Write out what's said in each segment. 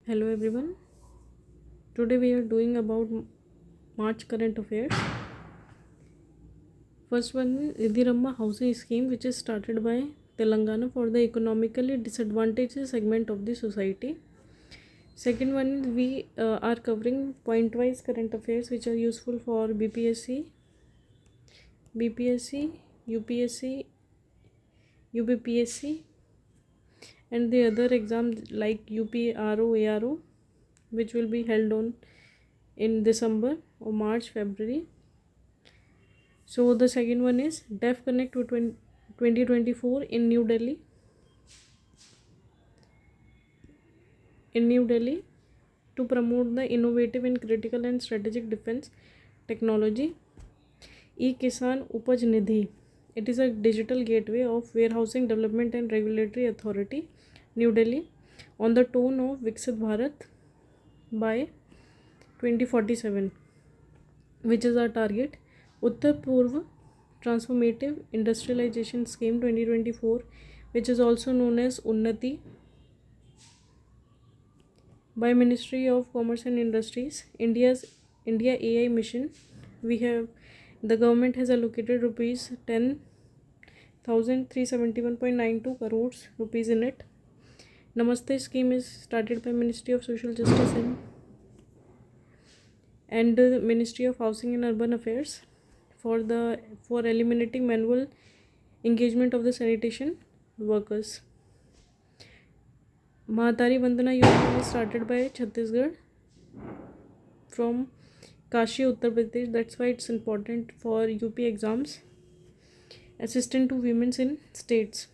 Hello everyone. Today we are doing about March current affairs. First one is the Ramma housing scheme, which is started by Telangana for the economically disadvantaged segment of the society. Second one is we are covering point-wise current affairs which are useful for BPSC, UPSC, UPPSC, and the other exams like UPRO, ARO, which will be held on in December or March, February. So the second one is Deaf Connect 2024 in New Delhi. To promote the innovative and critical and strategic defense technology. E-Kisan Upaj Nidhi. It is a digital gateway of Warehousing Development and Regulatory Authority, New Delhi, on the tone of Viksit Bharat by 2047, which is our target. Uttar Purva Transformative Industrialization Scheme 2024, which is also known as Unnati, by Ministry of Commerce and Industries. India AI Mission. The government has allocated rupees 10,371.92 crores rupees in it. Namaste scheme is started by Ministry of Social Justice and the Ministry of Housing and Urban Affairs for eliminating manual engagement of the sanitation workers. Mahatari Vandana Yojana is started by Chhattisgarh from Kashi, Uttar Pradesh. That's why it's important for UP exams. Assistant to women in states.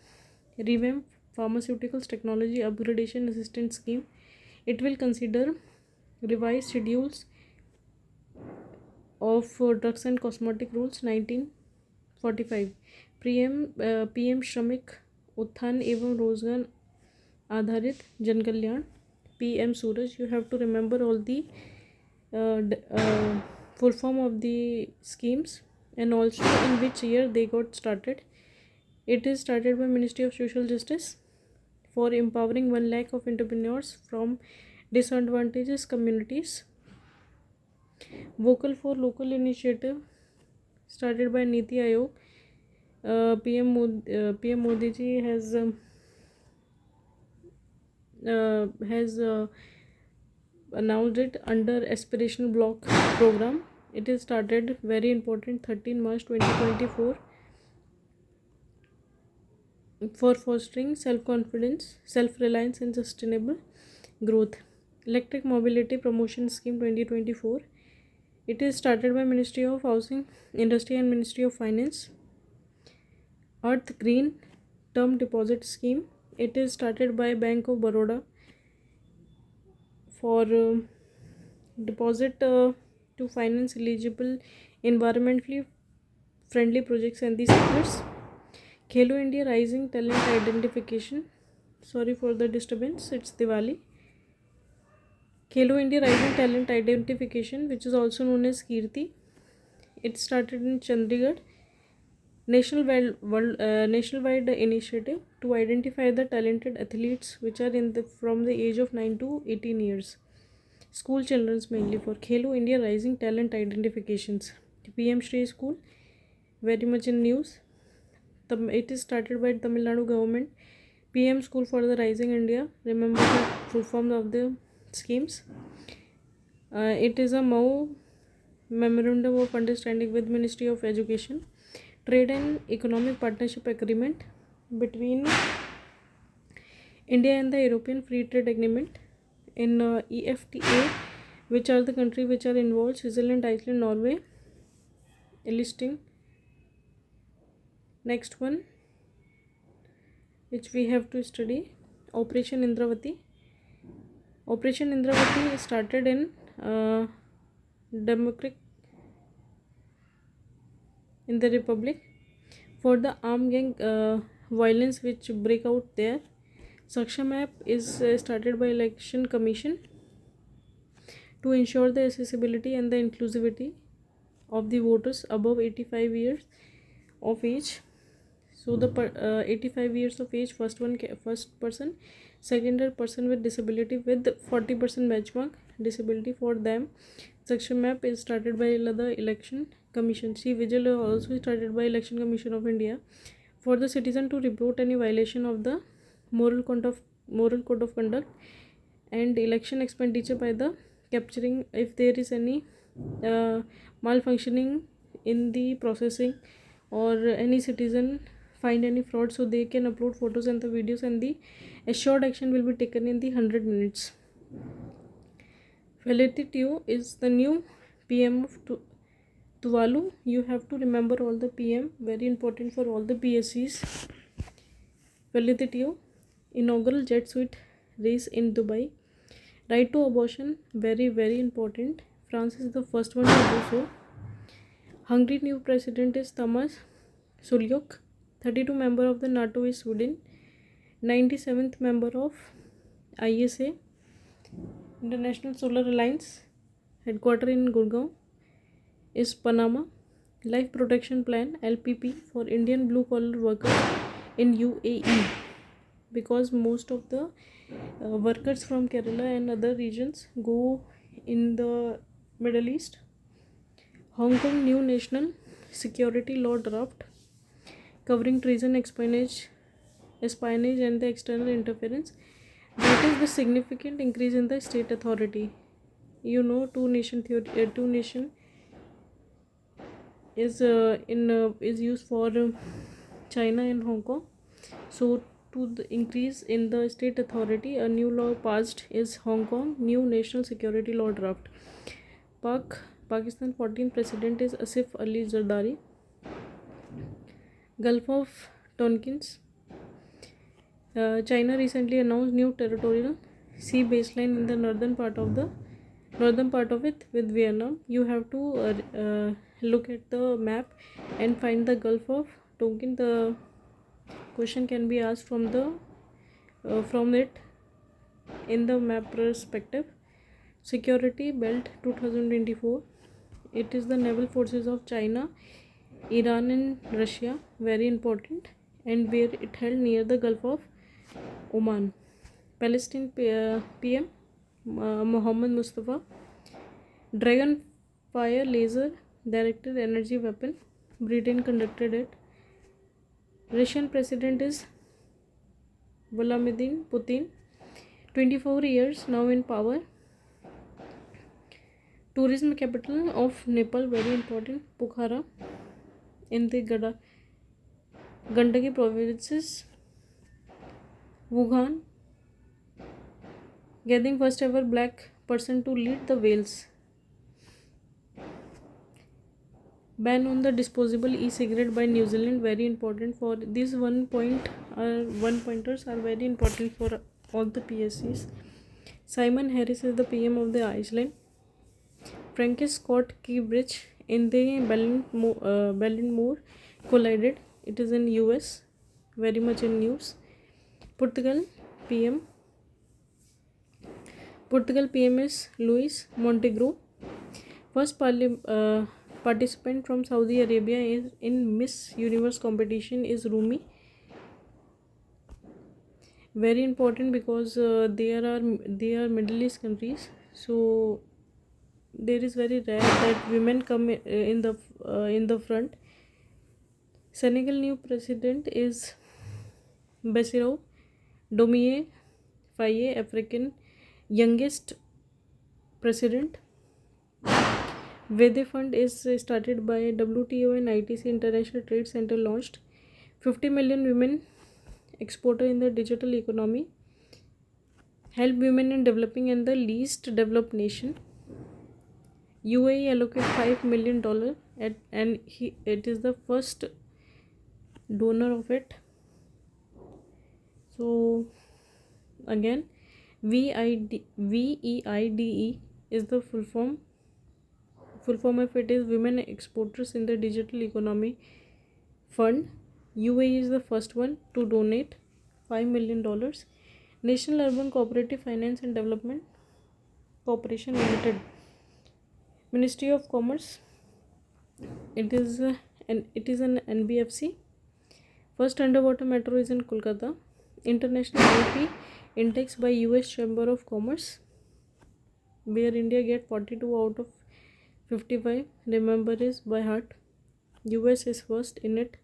Revamp Pharmaceuticals Technology Upgradation Assistance Scheme. It will consider revised schedules of drugs and cosmetic rules 1945. PM Shramik Uthan एवं रोजगार आधारित जन कल्याण, PM Suraj. You have to remember all the full form of the schemes and also in which year they got started. It is started by Ministry of Social Justice for empowering 1 lakh of entrepreneurs from disadvantaged communities. Vocal for Local initiative started by Niti Aayog. PM Modi ji has announced it under aspirational block program. It is started, very important, 13 March 2024, for fostering self-confidence, self-reliance and sustainable growth. Electric Mobility Promotion Scheme 2024. It is started by Ministry of Housing, Industry and Ministry of Finance. Earth Green Term Deposit Scheme. It is started by Bank of Baroda for deposit to finance eligible environmentally friendly projects and these sectors. Khelo India Rising Talent Identification. Sorry for the disturbance, it's Diwali. Khelo India Rising Talent Identification, which is also known as Kirti. It started in Chandigarh. Nationwide initiative to identify the talented athletes which are from the age of 9 to 18 years. School children's mainly for Khelo India Rising Talent Identifications. PM Shri School, very much in news. It is started by Tamil Nadu government. PM School for the Rising India. Remember the full form of the schemes. It is a Memorandum of Understanding with Ministry of Education. Trade and Economic Partnership Agreement between India and the European Free Trade Agreement. In EFTA, which are the countries which are involved: Switzerland, Iceland, Norway. Listing. Next one, which we have to study, Operation Indravati. Operation Indravati started in in the Republic for the armed gang violence which break out there. Saksham app is started by Election Commission to ensure the accessibility and the inclusivity of the voters above 85 years of age. So the 85 years of age, first person Second are person with disability with 40% benchmark disability for them. Section map is started by the Election Commission. See, vigil also started by Election Commission of India for the citizen to report any violation of the moral code of conduct and election expenditure by the capturing if there is any malfunctioning in the processing or any citizen find any fraud, so they can upload photos and the videos, and the assured action will be taken in the 100 minutes. Felicity Teo is the new PM of Tuvalu. You have to remember all the PM, very important for all the PSCs. Felicity Teo, inaugural jet suit race in Dubai. Right to abortion, very very important. France is the first one to do so. Hungary new president is Thomas Sulyok. 32 member of the NATO is Sweden. 97th member of ISA, International Solar Alliance, headquarter in Gurgaon, is Panama. Life Protection Plan LPP for Indian blue collar workers in UAE, because most of the workers from Kerala and other regions go in the Middle East. Hong Kong new national security law draft covering treason, espionage and the external interference. That is the significant increase in the state authority. You know, two nation is used for China and Hong Kong. So to the increase in the state authority, a new law passed is Hong Kong new national security law draft. Pakistan 14th president is Asif Ali Zardari. Gulf of Tonkin. China recently announced new territorial sea baseline in the northern part of it with Vietnam. You have to look at the map and find the Gulf of Tonkin. The question can be asked from it in the map perspective. Security Belt 2024. It is the naval forces of China, Iran and Russia, very important, and where it held near the Gulf of Oman. Palestine PM Mohammed Mustafa. Dragon fire laser directed energy weapon, Britain conducted it. Russian president is Vladimir Putin, 24 years now in power. Tourism capital of Nepal, very important, Pokhara in the Gandaki provinces. Wuhan getting first ever black person to lead the Wales. Ban on the disposable e-cigarette by New Zealand, very important. For these one pointers are very important for all the PSCs. Simon Harris is the PM of the Iceland. Francis Scott Key Bridge in the Baltimore collided. It is in US, very much in news. Portugal PM is Luis Montenegro. First participant from Saudi Arabia is in Miss Universe competition is Rumi. Very important because they are Middle East countries, so there is very rare that women come in the front. Senegal new president is Bassirou Diomaye Faye, African youngest president. Vede Fund is started by WTO and ITC, International Trade Center, launched. 50 million women exporter in the digital economy. Help women in developing and the least developed nation. UAE allocate $5 million and it is the first donor of it. So again, VEIDE is the full form of it is Women Exporters in the Digital Economy Fund. UAE is the first one to donate $5 million. National Urban Cooperative Finance and Development Corporation Limited. Ministry of Commerce. It is an NBFC. First underwater metro is in Kolkata. International IP Index by US Chamber of Commerce, where India get 42 out of 55. Remember is by heart. US is first in it.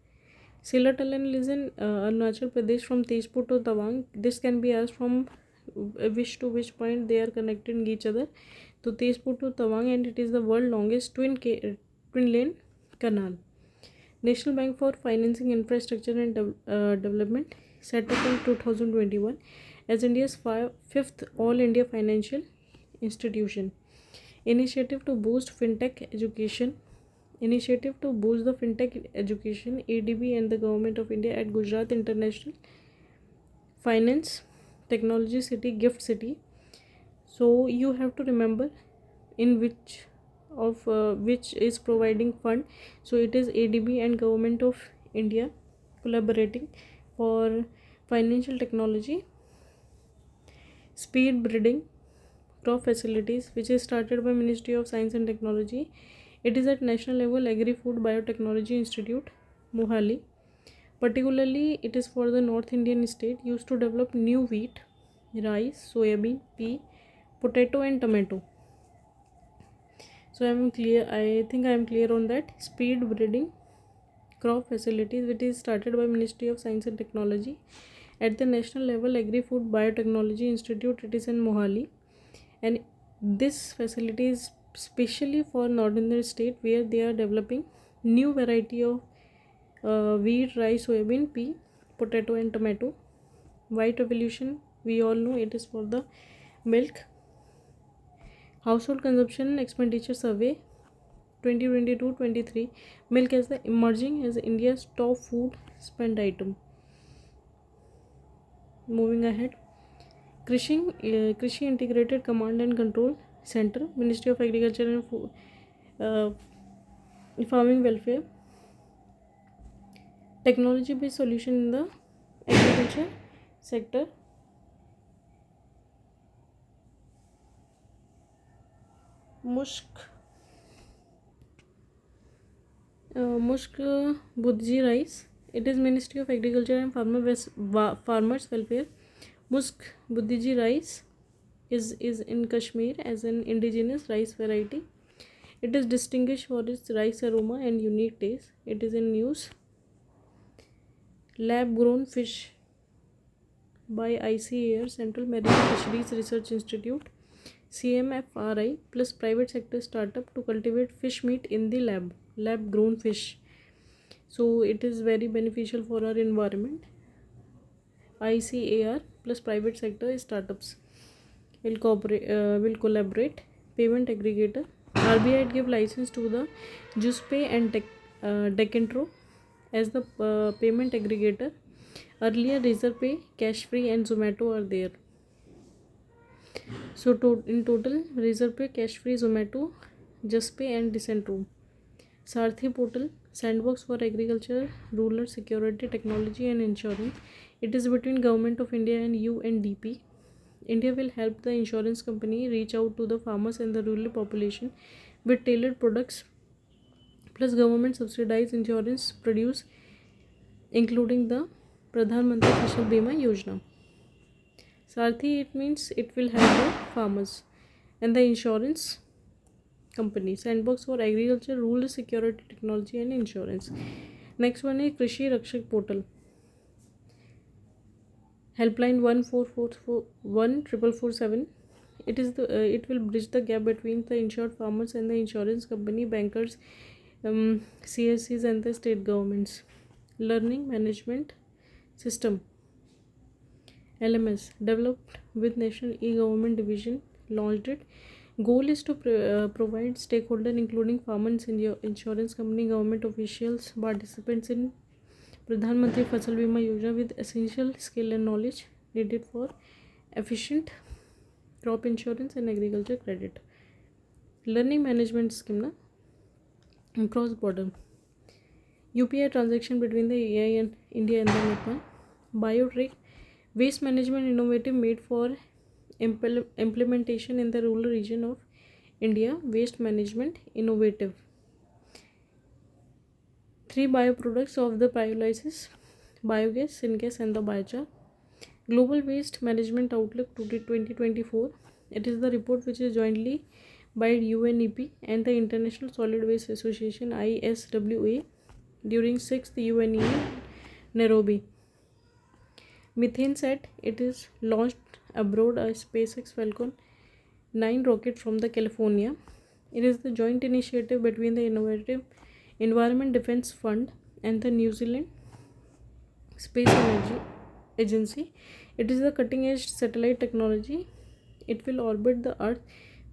Silla tunnel is in Arunachal Pradesh from Tezpur to Tawang. This can be asked from which to which point they are connecting each other. To Tezpur to Tawang, and it is the world longest twin lane canal. National Bank for Financing Infrastructure and Development, set up in 2021 as India's fifth All India financial institution. Initiative to boost fintech education. Initiative to boost the fintech education, ADB and the Government of India at Gujarat International Finance Technology City, Gift City. So you have to remember in which is providing fund. So it is ADB and Government of India collaborating for financial technology, speed breeding, crop facilities, which is started by Ministry of Science and Technology. It is at national level Agri-Food Biotechnology Institute, Mohali. Particularly, it is for the North Indian state used to develop new wheat, rice, soybean, pea, potato and tomato. So I think I am clear on that. Speed breeding, crop facilities, which is started by Ministry of Science and Technology. At the national level, Agri-Food Biotechnology Institute, it is in Mohali. And this facility is specially for northern state, where they are developing new variety of wheat, rice, soybean, pea, potato and tomato. White revolution, we all know it is for the milk. Household consumption expenditure survey 2022-23, milk as the emerging as India's top food spend item. Moving ahead, Krishi Integrated Command and Control Center, Ministry of Agriculture and Farming Welfare. Technology based solution in the agriculture sector. Mushk Budji rice. It is Ministry of Agriculture and Farmers Welfare. Musk Budji rice is in Kashmir as an indigenous rice variety. It is distinguished for its rice aroma and unique taste. It is in use. Lab grown fish by ICAR, Central Marine Fisheries Research Institute, CMFRI plus private sector startup to cultivate fish meat in the lab grown fish. So it is very beneficial for our environment. ICAR plus private sector startups will collaborate. Payment aggregator, RBI give license to the JustPay and Decentro as the payment aggregator. Earlier Razorpay, Cashfree and Zomato are there. So in total, Razorpay, Cashfree, Zomato, JustPay and Decentro. Sarthi portal, sandbox for agriculture, rural security, technology and insurance. It is between Government of India and UNDP. India will help the insurance company reach out to the farmers and the rural population with tailored products, plus government subsidized insurance produce, including the Pradhan Mantri Fasal Bima Yojana. Sarthi, it means it will help the farmers and the insurance company. Sandbox for agriculture, rural security, technology and insurance. Next one is Krishi Rakshak portal. Helpline 14447. It will bridge the gap between the insured farmers and the insurance company, bankers, CSCs and the state governments. Learning management system, LMS, developed with National E-Government Division, launched it. Goal is to provide stakeholder including farmers, insurance company, government officials, participants in Pradhan Mantri Fasal Bima Yojana with essential skill and knowledge needed for efficient crop insurance and agriculture credit. Learning management scheme cross border. UPI transaction between the AI and India and the Nepal. Biotrick, waste management innovative made for implementation in the rural region of India. Waste management innovative. 3 bioproducts of the pyrolysis, biogas, syngas and the biochar. Global Waste Management Outlook 2024. It is the report which is jointly by UNEP and the International Solid Waste Association ISWA during 6th UNE Nairobi. Methane Sat, it is launched abroad a SpaceX Falcon 9 rocket from the California. It is the joint initiative between the Innovative Environment Defence Fund and the New Zealand Space Energy Agency. It is the cutting edge satellite technology. It will orbit the Earth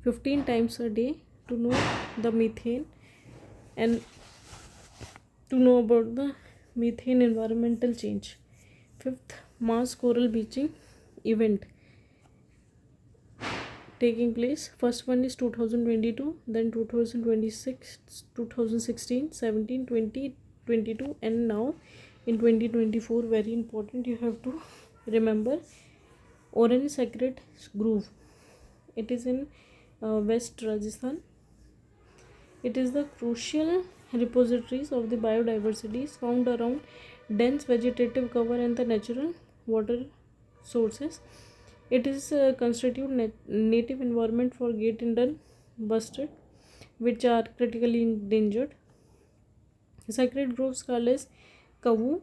15 times a day to know the methane and to know about the methane environmental change. Fifth, Mars coral bleaching event taking place. First one is 2022, then 2026, 2016, 17, 20, 22, and now in 2024. Very important, you have to remember Orange Sacred Grove. It is in West Rajasthan. It is the crucial repositories of the biodiversity found around dense vegetative cover and the natural water sources. It is constitute native environment for great Indian bustard, which are critically endangered. Sacred groves called as Kavu,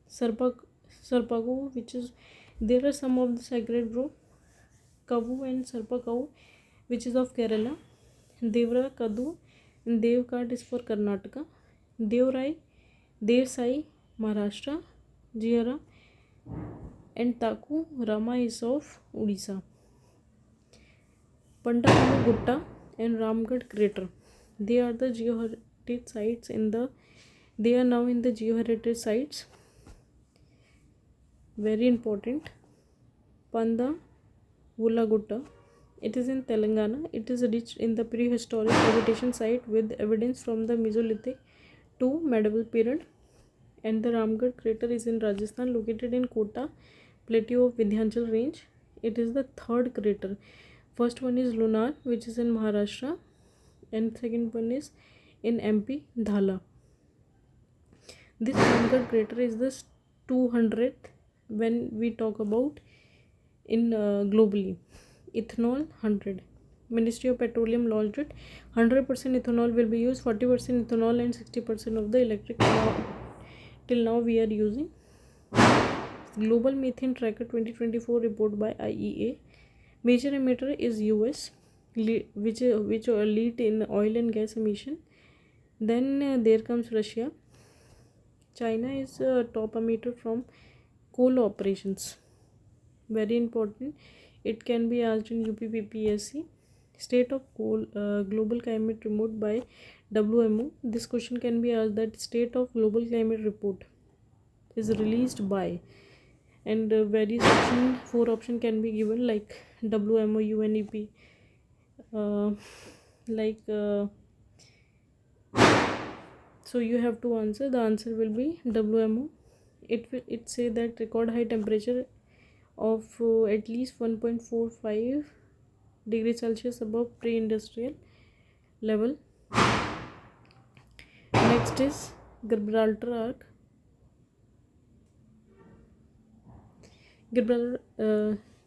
Sarpago, which is there are some of the sacred grove Kavu and Sarpakavu, which is of Kerala. Devra Kadu and Devkat is for Karnataka. Devrai, Devsai, Maharashtra. Jiyara and Taku Rama is of Odisha. Pandamalu Gutta and Ramgarh crater. They are the geoheritage sites they are now in the geoheritage sites. Very important. Panda Gutta. It is in Telangana. It is rich in the prehistoric vegetation site with evidence from the Mesolithic to medieval period. And the Ramgarh crater is in Rajasthan, located in Kota plateau of Vindhyachal range. It is the third crater. First one is Lunar, which is in Maharashtra, and second one is in MP, Dhala. This Ramgarh crater is the 200th when we talk about in globally. Ethanol 100. Ministry of Petroleum launched it. 100% ethanol will be used. 40% ethanol and 60% of the electric till now we are using. Global Methane Tracker 2024 report by IEA. Major emitter is US, which lead in oil and gas emission. Then there comes Russia. China is top emitter from coal operations. Very important. It can be asked in UPSC. State of coal, global climate report by WMO. This question can be asked that state of global climate report is released by, and various option 4 option can be given like WMO, UNEP, so you have to answer. The answer will be WMO. It say that record high temperature of at least 1.45 degrees Celsius above pre-industrial level. Next is Gibraltar Arc.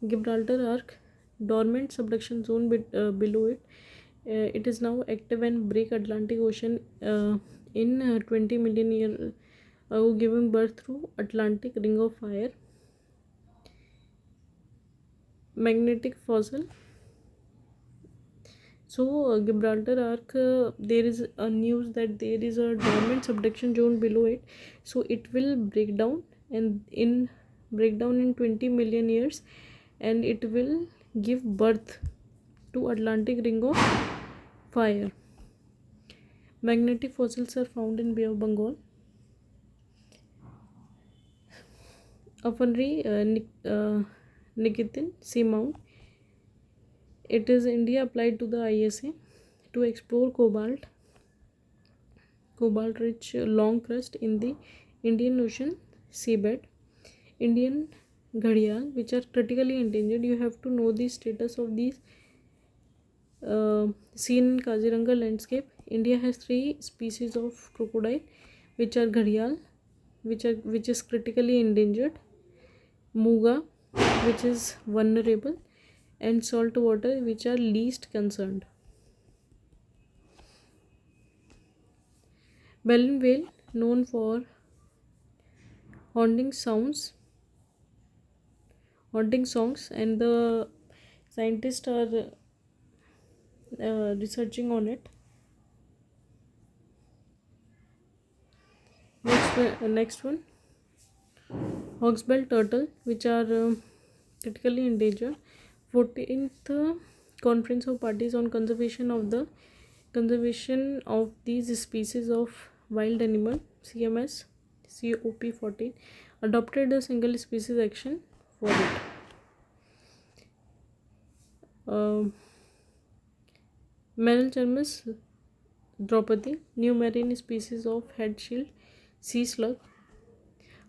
Gibraltar Arc, dormant subduction zone below it. It is now active and break Atlantic Ocean in 20 million years ago, giving birth through Atlantic Ring of Fire. Magnetic fossil. So Gibraltar Arc, there is a news that there is a dormant subduction zone below it, so it will break down and in 20 million years, and it will give birth to Atlantic Ring of Fire. Magnetic fossils are found in Bay of Bengal. Afanri Nikitin Seamount. It is India applied to the ISA to explore cobalt rich long crust in the Indian Ocean seabed. Indian ghadial, which are critically endangered. You have to know the status of these seen in Kaziranga landscape. India has 3 species of crocodile, which are ghadial, which is critically endangered. Muga, which is vulnerable, and salt water, which are least concerned. Berlin whale, known for haunting sounds, haunting songs, and the scientists are researching on it. Next one, hawksbill turtle, which are critically endangered. 14th Conference of Parties on Conservation of these species of wild animal, CMS COP14, adopted a single species action for it. Meryl Draupadi, new marine species of head shield sea slug.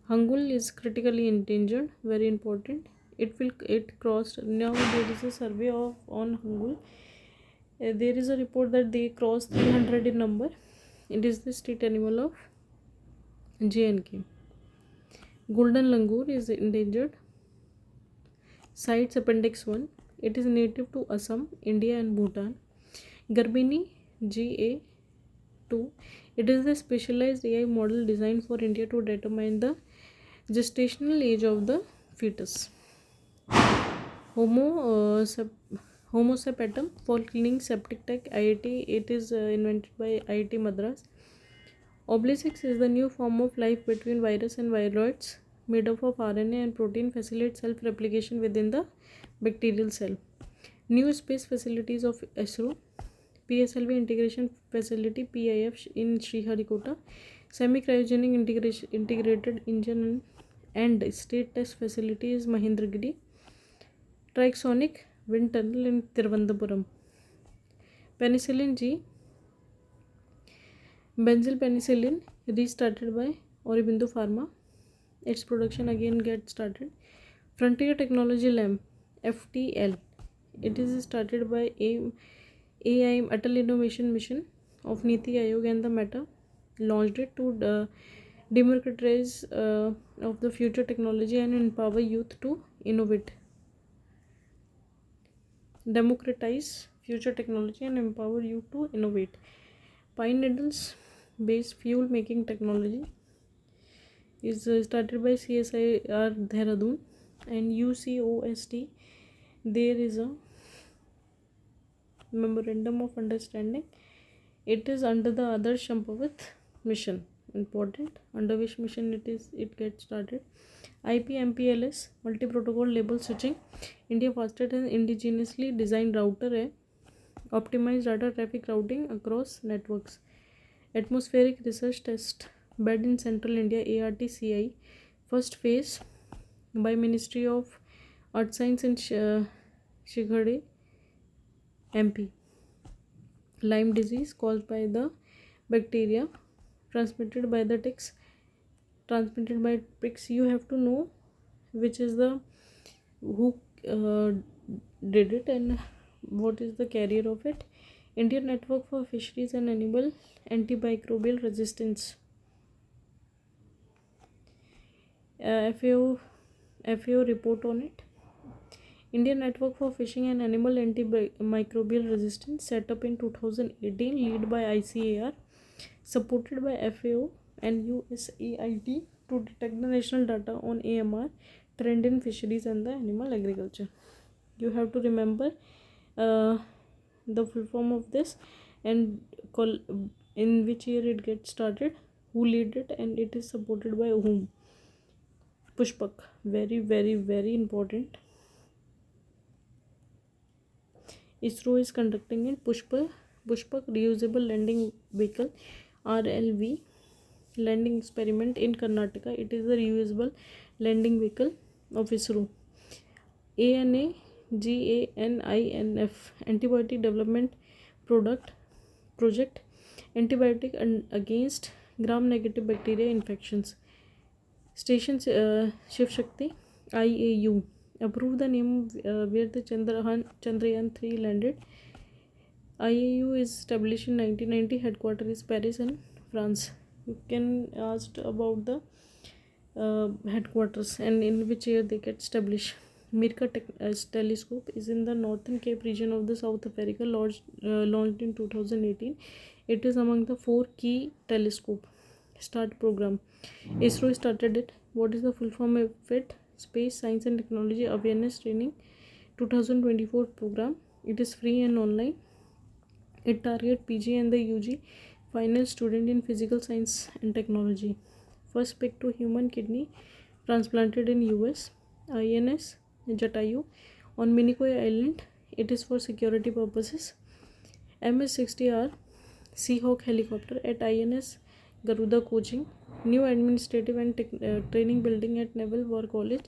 Hangul is critically endangered, very important. It crossed. Now there is a survey on Hangul. There is a report that they crossed 300 in number. It is the state animal of JNK. Golden langur is endangered. CITES Appendix 1. It is native to Assam, India and Bhutan. Garbini GA2. It is a specialized AI model designed for India to determine the gestational age of the fetus. Homo sapiens for cleaning septic tank, IIT. It is invented by IIT Madras. Oblisix is the new form of life between virus and viroids, made up of RNA and protein, facilitates self-replication within the bacterial cell. New space facilities of ISRO. PSLV Integration Facility PIF in Sriharikota. Semi-cryogenic integrated engine and state test facility is Mahendragiri. Trixonic wind tunnel in Thiruvananthapuram. Penicillin G. Benzyl penicillin restarted by Aurobindo Pharma. Its production again gets started. Frontier Technology Lab, FTL. It is started by AIM Atal Innovation Mission of Niti Aayog and the Meta launched it to democratize of the future technology and empower youth to innovate. Democratize future technology and empower you to innovate. Pine needles based fuel making technology is started by CSIR Dehradun and UCOST. There is a memorandum of understanding. It is under the Adarsh Champavat mission, important, under which mission it gets started. IP-MPLS, multi-protocol label switching. India fastest and indigenously designed router है, optimized data traffic routing across networks. Atmospheric research test bed in central India, ARTCI, first phase by Ministry of Earth Science in Shighade, MP. Lyme disease caused by the bacteria, transmitted by the ticks, transmitted by ticks. You have to know which is the who did it and what is the carrier of it. Indian Network for Fisheries and Animal Antimicrobial Resistance. FAO report on it. Indian Network for Fishing and Animal Antimicrobial Resistance, set up in 2018, led by ICAR, supported by FAO and USAID to detect the national data on AMR, trend in fisheries and the animal agriculture. You have to remember the full form of this and in which year it gets started, who led it, and it is supported by whom. Pushpak, very very very important. ISRO is conducting it. Pushpak reusable landing vehicle, RLV, landing experiment in Karnataka. It is the reusable landing vehicle of ISRO. ANAGANINF, antibiotic development project, antibiotic against gram-negative bacteria infections. Station Shiv Shakti, IAU, approved the name where the Chandrayaan 3 landed. IAU is established in 1990. Headquarters is Paris and France. You can ask about the headquarters and in which year they get established. Mirka telescope is in the Northern Cape region of the South Africa, launched in 2018. It is among the 4 key telescope start program. ISRO started it. What is the full form of it? Space Science and Technology Awareness Training 2024 program. It is free and online. It targets PG and the UG final student in physical science and technology. First pick to human kidney transplanted in US. INS Jatayu on Minicoy Island. It is for security purposes. MS-60R Seahawk helicopter at INS Garuda coaching. New administrative and training building at Naval War College,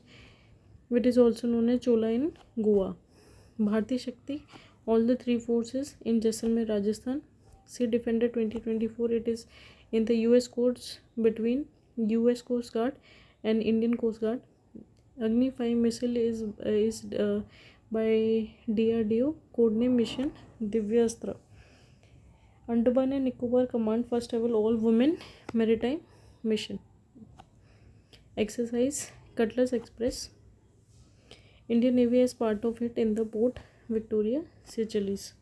which is also known as Chola in Goa. Bharti Shakti, all the 3 forces in Jaisalmer, Rajasthan. Sea Defender 2024. It is in the US courts between US Coast Guard and Indian Coast Guard. Agni 5 missile is by DRDO, codename mission Divyastra. Andaman and Nicobar Command first ever all women maritime mission. Exercise Cutlass Express. Indian Navy as part of it in the port Victoria, Seychelles.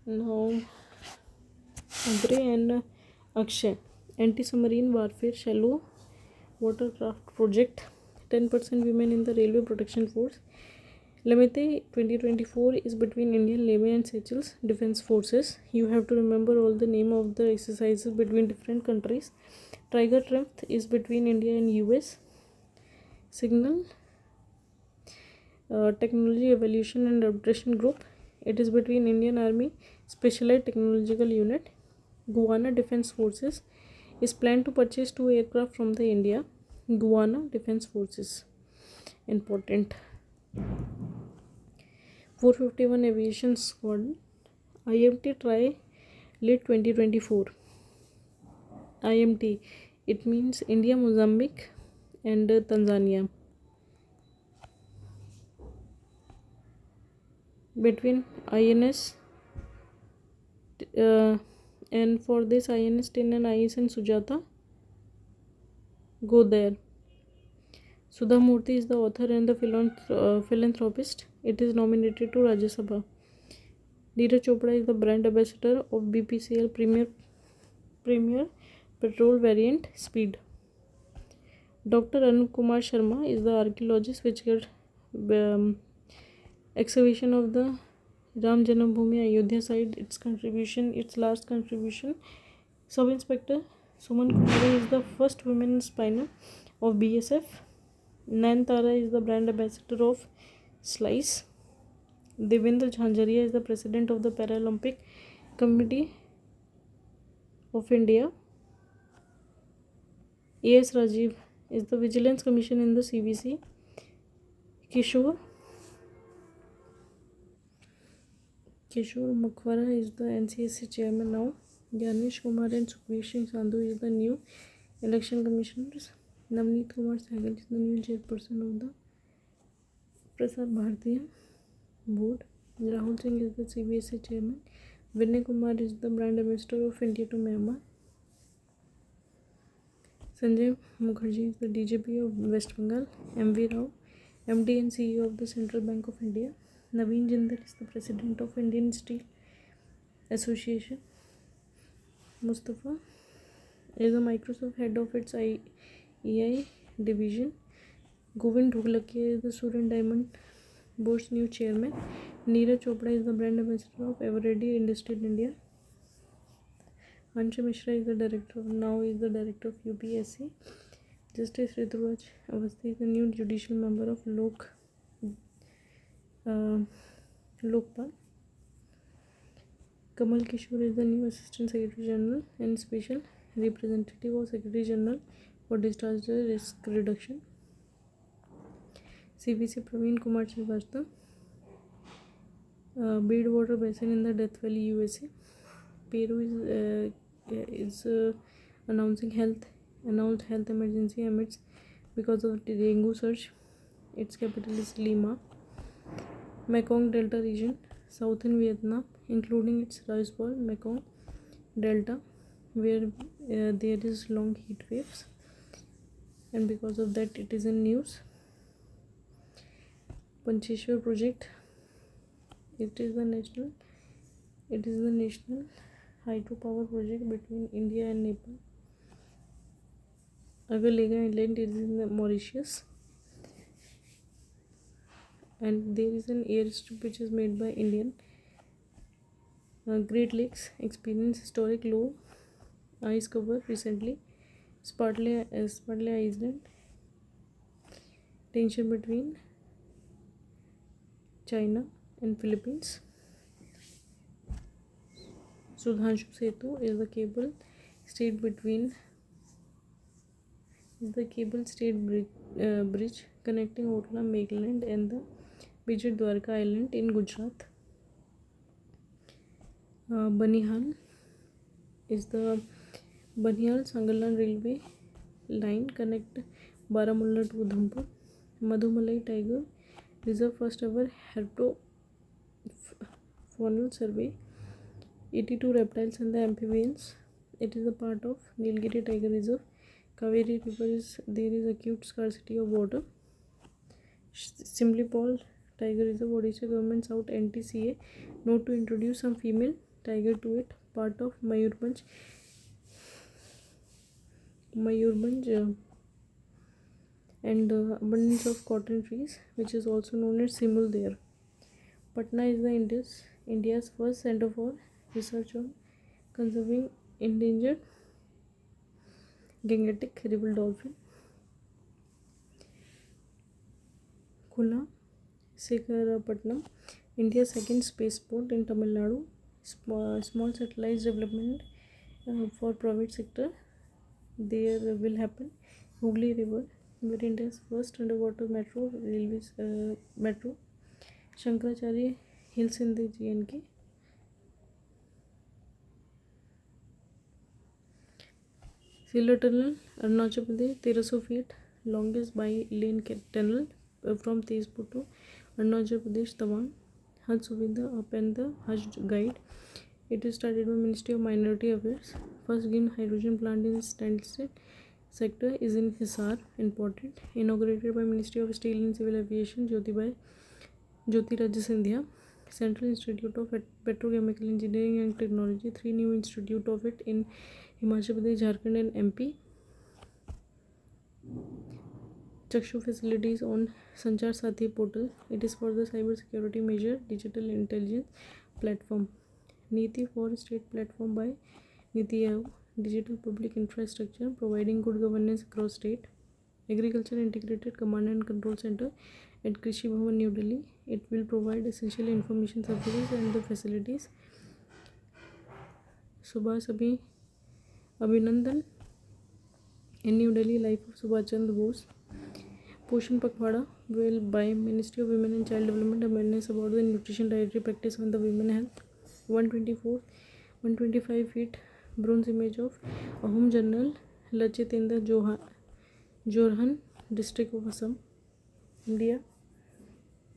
Now Agre and Akshay. Anti-submarine warfare shallow watercraft project. 10% women in the railway protection force. Lamete 2024 is between Indian Navy and Seychelles Defense Forces. You have to remember all the name of the exercises between different countries. Tiger Triumph is between India and US. Signal Technology Evaluation and Adaptation Group. It is between Indian Army Specialized Technological Unit. Guyana Defense Forces is planned to purchase 2 aircraft from the India. Guyana Defense Forces. Important. 451 Aviation Squadron. IMT Try late 2024. IMT, it means India, Mozambique and Tanzania. Between INS and for this INS 10 and ISN Sujata go there. Sudha Murthy is the author and the philanthropist. It is nominated to Rajya Sabha. Neeraj Chopra is the brand ambassador of BPCL Premier Petrol Variant Speed. Dr. Anup Kumar Sharma is the archaeologist which got excavation of the Ram Janambhoomi Ayodhya site. Its last contribution. Sub-Inspector Suman Kumari is the first women spinner of BSF. Nayan is the brand ambassador of Slice. Devendra Jhanjaria is the president of the Paralympic Committee of India. A.S. Rajiv is the Vigilance Commission in the CBC. Kishore Makhwara is the NCSC chairman now. Ganesh Kumar and Sukhbir Singh Sandhu is the new election commissioners. Navneet Kumar Sehgal is the new chairperson of the Prasar Bharatiya board. Rahul Singh is the CBSE chairman. Vinay Kumar is the brand ambassador of India to Myanmar. Sanjay Mukherjee is the DGP of West Bengal. MV Rao, MD and CEO of the Central Bank of India. Naveen Jindal is the president of Indian Steel Association. Mustafa is the Microsoft head of its EI division. Govind Dhuglakia is the Surin Diamond Board's new chairman. Neeraj Chopra is the brand ambassador of Everready Industries India. Anshu Mishra is the director of UPSC. Justice Rituraj Avasthi is the new judicial member of Lokpal. Kamal Kishore is the new Assistant Secretary General and Special Representative of Secretary General for Disaster Risk Reduction. CVC Praveen Kumar Srivastava, Beadwater Basin in the Death Valley, USA. Peru is announced health emergency amidst because of the dengue surge. Its capital is Lima. Mekong Delta region, southern Vietnam, including its rice bowl, Mekong Delta, where there is long heat waves. and because of that it is in news. Pancheshwar project, it is the national hydropower project between India and Nepal. Agalega Island is in Mauritius, and there is an airstrip which is made by Indian. Great Lakes experience historic low ice cover recently. Spratly Island, tension between China and Philippines. Sudhanshu Setu is the cable stayed bridge connecting Otla, Meghalaya and the Bijit Dwarka Island in Gujarat. Banihal is the Banihal Sangalan railway line connect Baramulla to Udhampur. Madhumalai Tiger Reserve first ever herpetofaunal survey. 82 reptiles and the amphibians. It is a part of Nilgiri Tiger Reserve. Kaveri River there is acute scarcity of water. Simlipal Tiger Reserve, Odisha government sought NTCA note to introduce some female tiger to it. Part of Mayurbhanj and abundance of cotton trees, which is also known as Simul there. Patna is the India's first center for research on conserving endangered Gangetic river dolphin. Khula Sekharapatnam, India's second spaceport in Tamil Nadu. Small satellite development for private sector there will happen. Hooghly River, where India's first underwater metro. Shankaracharya Hills in the GNK. Silla Tunnel, Arunachal Pradesh, 1300 feet longest by-lane tunnel from Tezpur to Arunachal Pradesh, Tawang. Haj Suvidha up and the Hajj Guide. It is started by Ministry of Minority Affairs. First green hydrogen plant in the Stansted sector is in Hisar, important. Inaugurated by Ministry of Steel and Civil Aviation, Jyotirajya Scindia. Central Institute of Petrochemical Engineering and Technology. 3 new institute of it in Himachal Pradesh, Jharkhand and MP. Chakshu facilities on Sanchar Sathi portal. It is for the cyber security measure digital intelligence platform. Niti for state platform by Niti Aayog. Digital public infrastructure providing good governance across state. Agriculture integrated command and control center at Krishi Bhavan, New Delhi. It will provide essential information services and the facilities. Subhas Abhinandan in New Delhi, life of Subhash Chandra Bose. Poshan Pakhwada will by Ministry of Women and Child Development awareness about the nutrition dietary practice on the women health. 125 feet bronze image of Ahom General Lachit in the Jorhan district of Assam, India.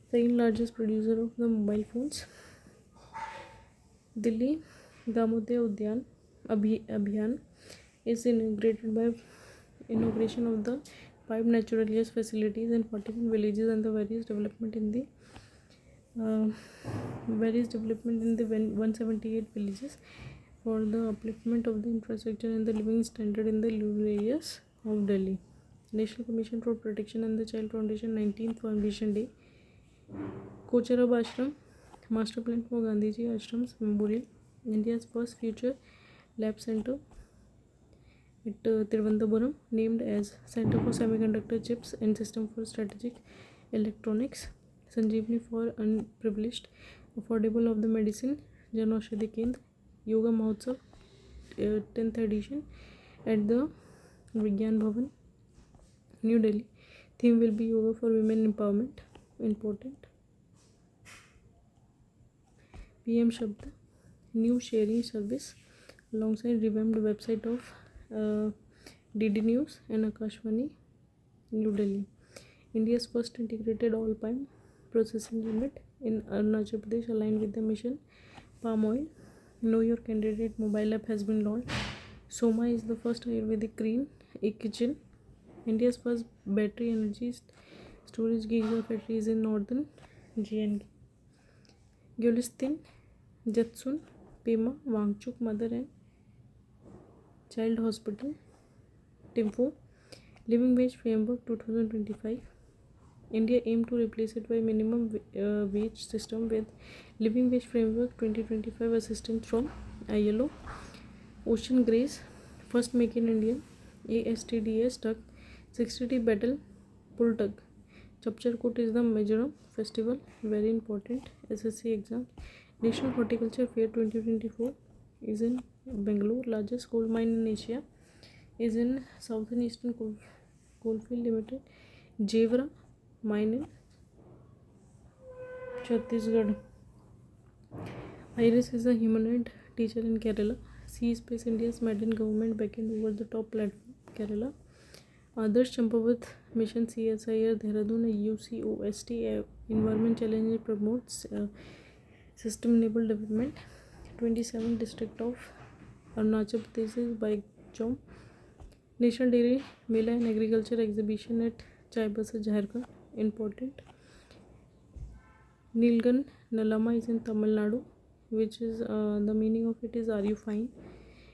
Second largest producer of the mobile phones. Delhi Damodar Udyan Abhiyan is inaugurated by inauguration of the 5 natural gas facilities in 41 villages and the various development in the 178 villages for the upliftment of the infrastructure and the living standard in the rural areas of Delhi. National Commission for Protection and the Child Foundation 19th Foundation Day. Kocharab Ashram, Master Plan for Gandhiji Ashrams Memorial. India's first future lab center at Thiruvananthapuram, named as Center for Semiconductor Chips and System for Strategic Electronics. Sanjeevani for Unprivileged, Affordable of the Medicine, Jan Aushadhi Kendra. Yoga Mahotsav 10th edition at the Vigyan Bhavan, New Delhi. Theme will be Yoga for Women Empowerment. Important. PM Shabda, new sharing service alongside revamped website of DD News and Akashvani, New Delhi. India's first integrated oil palm processing unit in Arunachal Pradesh aligned with the mission Palm Oil. Know Your Candidate mobile app has been launched. Soma is the first Ayurvedic green e-kitchen India's first battery energy storage gigafactory is in northern JNK. Gulistan, Jatsun, Pema, Wangchuk Mother and Child Hospital, Timfu, Living Wage Framework 2025. India aimed to replace it by minimum wage system with Living Wage Framework 2025 assistance from ILO. Ocean Grace, first Make in India, ASTDS Tug, 60T Battle Pull Tug. Chapchar is the Mizoram festival, very important SSC exams. National Horticulture Fair 2024 is in Bangalore. Largest coal mine in Asia is in Southern Eastern Coalfield Limited, Jevra mine in Chhattisgarh. Iris is a humanoid teacher in Kerala. Sea Space India's maiden government backend over the top platform, Kerala. Adarsh Champavat Mission CSIR Dehradun UCOST Environment Challenge promotes system enabled development. 27 district of Arunachal Pradesh by Jom. National Dairy Mela and Agriculture Exhibition at Chaibasa, Jharkhand. Important. Nilgan Nalama is in Tamil Nadu, which is the meaning of it is "Are you fine?"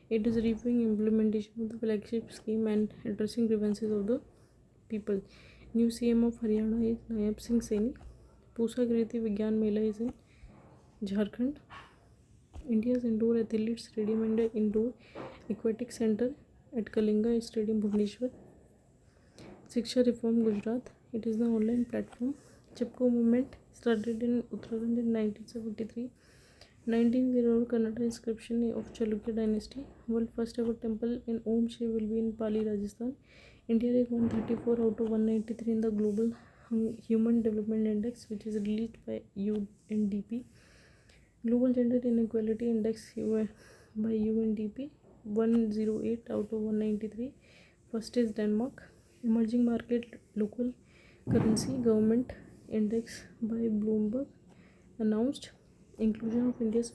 It is reviewing implementation of the flagship scheme and addressing grievances of the people. New CM of Haryana is Nayab Singh Saini. Pusa Kriti Vigyan Mela is in Jharkhand. India's indoor athletes stadium and indoor aquatic center at Kalinga Stadium, Bhubaneswar. Shiksha Reform Gujarat. It is the online platform. Chipko movement started in Uttarakhand in 1973. 1900 Kannada inscription of Chalukya dynasty. World first ever temple in Om Shiv will be in Pali, Rajasthan. India is 134 out of 193 in the Global Human Development Index, which is released by UNDP. Global Gender Inequality Index by UNDP, 108 out of 193. First is Denmark. Emerging Market Local Currency Government Index by Bloomberg announced inclusion of India's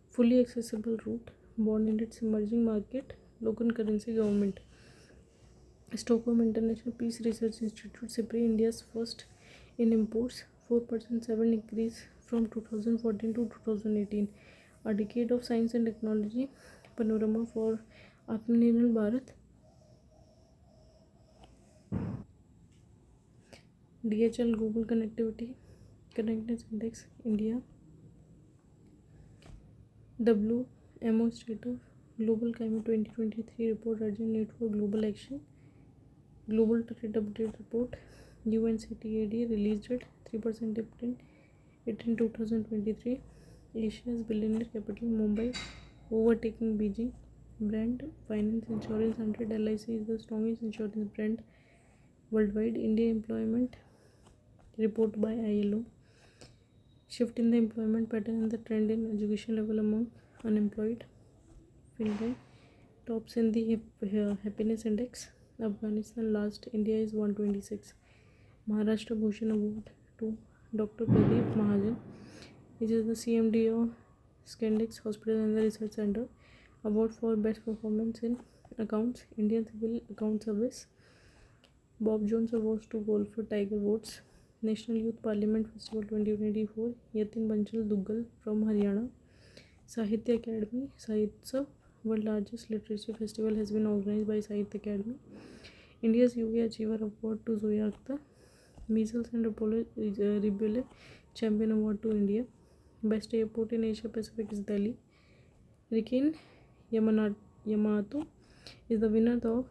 fully accessible route bond in its emerging market local currency government. Stockholm International Peace Research Institute SIPRI, India's first in imports, 4% 7 increase from 2014 to 2018. A decade of science and technology panorama for Atmanirbhar Bharat. DHL Global Connectivity Connectedness Index India. WMO State of Global Climate 2023 report urgent need for global action. Global Trade Update Report UNCTAD released it 3% dipped in 2023. Asia's billionaire capital Mumbai overtaking Beijing. Brand Finance Insurance 100 LIC is the strongest insurance brand worldwide. India employment report by ILO. Shift in the employment pattern and the trend in education level among unemployed. Finland tops in the happiness index. Afghanistan last. India is 126. Maharashtra Bhushan Award to Dr. Pradeep Mahajan. It is the CMD of Scandex Hospital and the Research Center. Award for best performance in accounts. Indian Civil Account Service. Bob Jones Awards to golfer Tiger Woods. National Youth Parliament Festival 2024. Yatin Banchal Duggal from Haryana. Sahitya Academy Sahitya, world largest literature festival, has been organized by Sahitya Academy. India's UV Achiever Award to Zoya Akhtar. Measles and Rubella Champion Award to India. Best airport in Asia Pacific is Delhi. Rikin Yamato is the winner of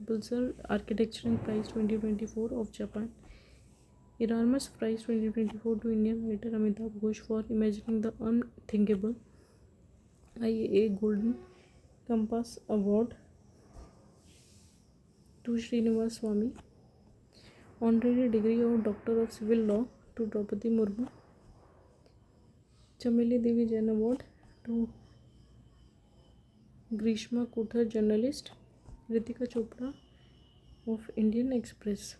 Pulsar Architecture Prize 2024 of Japan. Erasmus Prize 2024 to Indian writer Amitabh Ghosh for imagining the unthinkable. IAA Golden Compass Award to Srinivas Swamy. Honorary degree of Doctor of Civil Law to Draupadi Murmu. Chameli Devi Jain Award to Grishma Kothar, journalist. Ritika Chopra of Indian Express.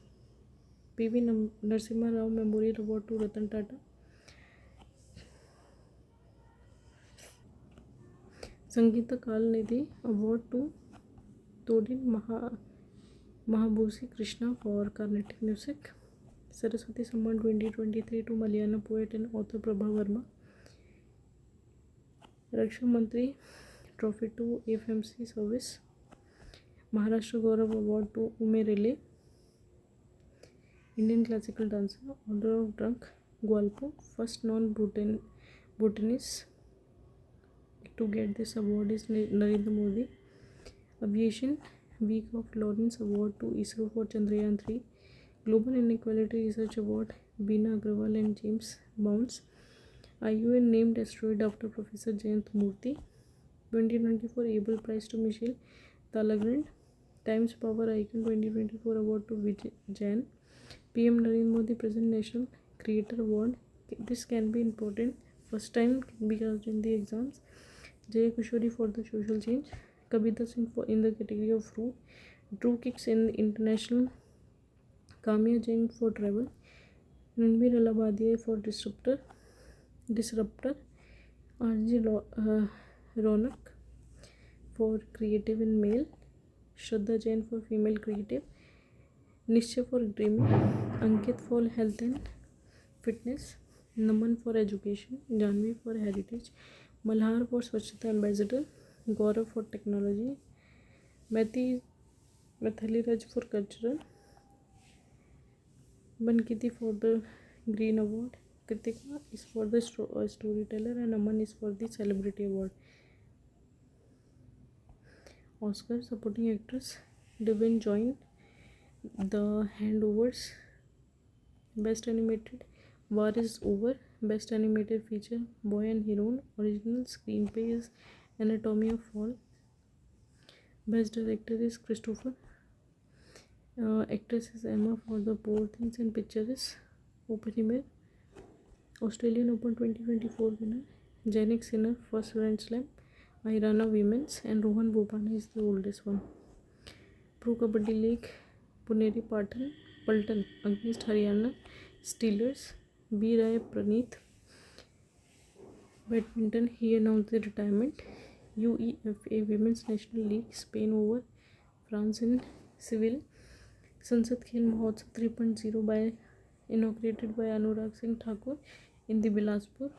PV Narasimha Rao Memorial Award to Ratan Tata. Sangeeta Kalnidhi Award to Todin Mahabhusi Krishna for Carnatic Music. Saraswati Samman 2023 to Malayalam poet and author Prabha Verma. Raksha Mantri Trophy to FMC Service. Maharashtra Gaurav Award to Ume Rele. Indian classical dancer, Order of Drunk, Gwalpo, first non-Bhutanese to get this award is Narendra Modi. Aviation Week of Lawrence Award to ISRO for Chandrayaan 3. Global Inequality Research Award, Beena Agrawal and James Bounds. IUN named asteroid after Professor Jayant Murthy. 2024 Abel Prize to Michelle Talagrand. Times Power Icon 2024 Award to Vijay Jain. PM Narendra Modi Present National Creator Award. This can be important. First time because in the exams. Jaya Kushori for the social change. Kabita Singh for in the category of fruit. Drew Kicks in the international. Kamya Jain for travel. Ranbir Alabadiya for disruptor. RJ Ronak for creative and male. Shraddha Jain for female creative. Nishya for dreaming. Ankit for health and fitness. Naman for education. Janvi for heritage. Malhar for Swachhata ambassador. Gaurav for technology. Maithili Raj for cultural. Bankiti for the green award. Kritika is for the storyteller and Aman is for the celebrity award. Oscar supporting actress Devin joined The Handovers. Best animated War is Over. Best animated feature Boy and Heroine. Original screenplay is Anatomy of Fall. Best director is Christopher. Actress is Emma for the Poor Things and picture is Open Email. Australian Open 2024 winner Jannik Sinner first Grand Slam. Irana Women's and Rohan Bopana is the oldest one. Pro Kabaddi League Puneri Paltan against Haryana Steelers. B. Rai Praneeth. Badminton, he announced the retirement. UEFA Women's National League Spain over France in Seville. Sansad Khel Mahotsav 3.0 by inaugurated by Anurag Singh Thakur in the Bilaspur.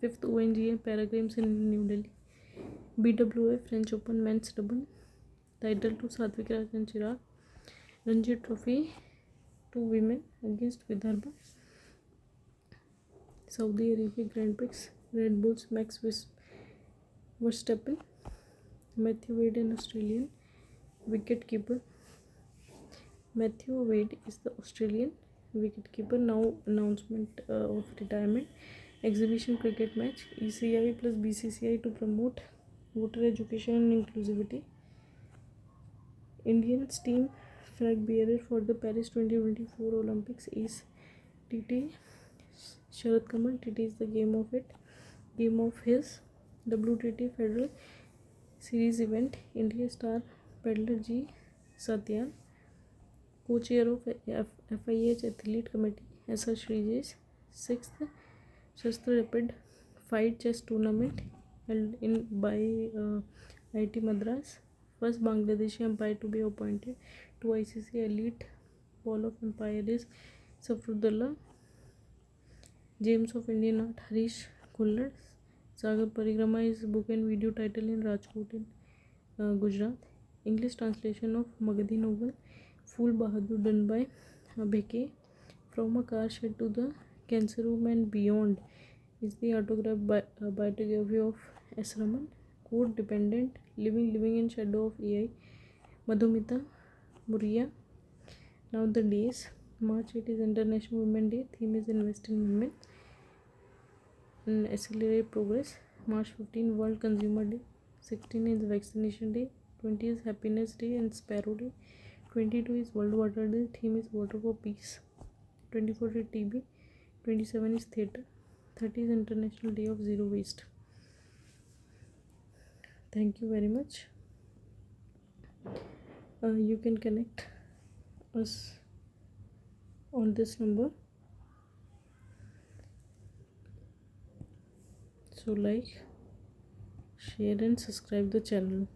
5th ONGA Paragames in New Delhi. BWA French Open Men's Double. Title to Satvik Raj and Chirag. Ranji Trophy to women against Vidarbha. Saudi Arabia Grand Prix. Red Bulls Max Verstappen. Matthew Wade an Australian wicketkeeper. Matthew Wade is the Australian wicketkeeper. Now announcement of retirement. Exhibition cricket match. ECI plus BCCI to promote voter education and inclusivity. Indians team flag bearer for the Paris 2024 Olympics is TT Sharad Kamal. TT is the game of his WTT Federal Series event. India star paddler G Satyan. Co-chair of FIH Athlete Committee SR Shrijesh. 6th Shastra Rapid Fight Chess Tournament held in by IIT Madras. First Bangladeshi umpire to be appointed to ICC Elite Ball of Umpire is Safrudullah. James of Indian Art Harish Khullad. Sagar Parikrama is book and video title in Rajkot in Gujarat. English translation of Magadhi novel Fool Bahadur done by Bheke. From a car shed to the cancer room and beyond is the autographed biography of S. Raman. Code dependent living in shadow of AI Madhumita Muria. Now the days. March 8 is International Women Day. Theme is Invest in Women and Accelerate Progress. March 15 World Consumer Day. 16 is Vaccination Day. 20 is Happiness Day and Sparrow Day. 22 is World Water Day. Theme is Water for Peace. 24 is TB. 27 is Theatre. 30 is International Day of Zero Waste. Thank you very much. You can connect us on this number. So like, share and subscribe the channel.